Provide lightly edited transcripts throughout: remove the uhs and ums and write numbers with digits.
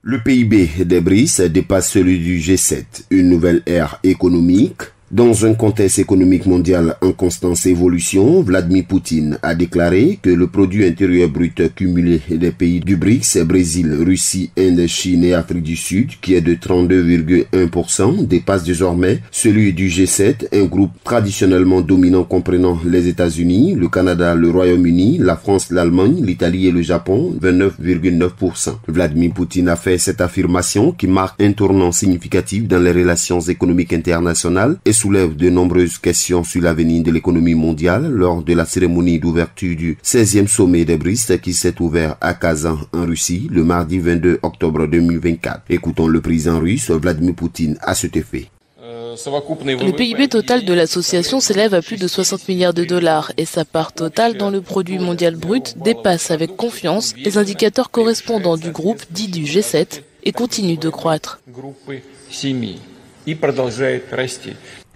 Le PIB des BRICS dépasse celui du G7, une nouvelle ère économique. Dans un contexte économique mondial en constante évolution, Vladimir Poutine a déclaré que le produit intérieur brut cumulé des pays du BRICS, Brésil, Russie, Inde, Chine et Afrique du Sud, qui est de 32,1%, dépasse désormais celui du G7, un groupe traditionnellement dominant comprenant les États-Unis, le Canada, le Royaume-Uni, la France, l'Allemagne, l'Italie et le Japon, 29,9%. Vladimir Poutine a fait cette affirmation qui marque un tournant significatif dans les relations économiques internationales et soulève de nombreuses questions sur l'avenir de l'économie mondiale lors de la cérémonie d'ouverture du 16e sommet des BRICS qui s'est ouvert à Kazan en Russie le mardi 22 octobre 2024. Écoutons le président russe Vladimir Poutine à cet effet. Le PIB total de l'association s'élève à plus de 60 milliards de dollars et sa part totale dans le produit mondial brut dépasse avec confiance les indicateurs correspondants du groupe dit du G7 et continue de croître.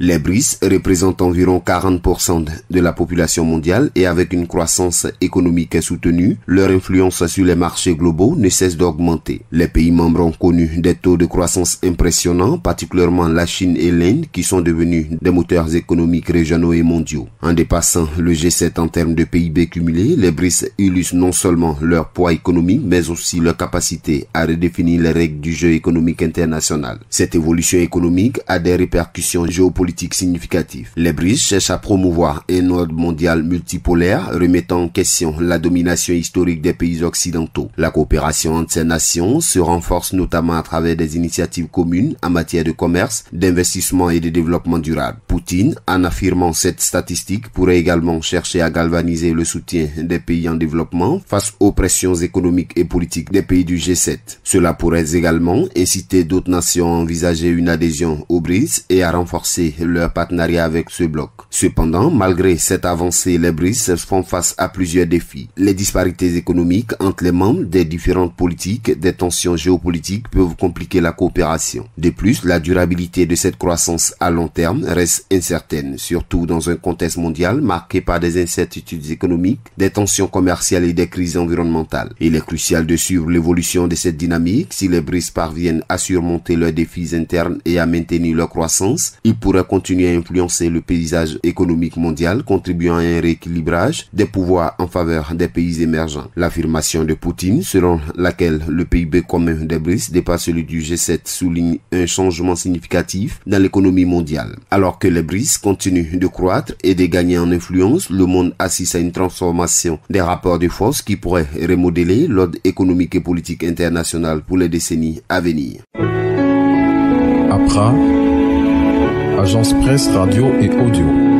Les BRICS représentent environ 40% de la population mondiale et avec une croissance économique soutenue, leur influence sur les marchés globaux ne cesse d'augmenter. Les pays membres ont connu des taux de croissance impressionnants, particulièrement la Chine et l'Inde qui sont devenus des moteurs économiques régionaux et mondiaux. En dépassant le G7 en termes de PIB cumulé, les BRICS illustrent non seulement leur poids économique mais aussi leur capacité à redéfinir les règles du jeu économique international. Cette évolution économique a des répercussions géopolitiques significatives. Les BRICS cherchent à promouvoir un ordre mondial multipolaire, remettant en question la domination historique des pays occidentaux. La coopération entre ces nations se renforce notamment à travers des initiatives communes en matière de commerce, d'investissement et de développement durable. Poutine, en affirmant cette statistique, pourrait également chercher à galvaniser le soutien des pays en développement face aux pressions économiques et politiques des pays du G7. Cela pourrait également inciter d'autres nations à envisager une adhésion aux BRICS et à renforcer leur partenariat avec ce bloc. Cependant, malgré cette avancée, les BRICS font face à plusieurs défis. Les disparités économiques entre les membres des différentes politiques, des tensions géopolitiques peuvent compliquer la coopération. De plus, la durabilité de cette croissance à long terme reste incertaine, surtout dans un contexte mondial marqué par des incertitudes économiques, des tensions commerciales et des crises environnementales. Il est crucial de suivre l'évolution de cette dynamique. Si les BRICS parviennent à surmonter leurs défis internes et à maintenir leur croissance, ils pourraient continuer à influencer le paysage économique mondial, contribuant à un rééquilibrage des pouvoirs en faveur des pays émergents. L'affirmation de Poutine, selon laquelle le PIB commun des BRICS dépasse celui du G7, souligne un changement significatif dans l'économie mondiale. Alors que les BRICS continuent de croître et de gagner en influence, le monde assiste à une transformation des rapports de force qui pourrait remodeler l'ordre économique et politique international pour les décennies à venir. Accra, Agence Presse Radio et Audio.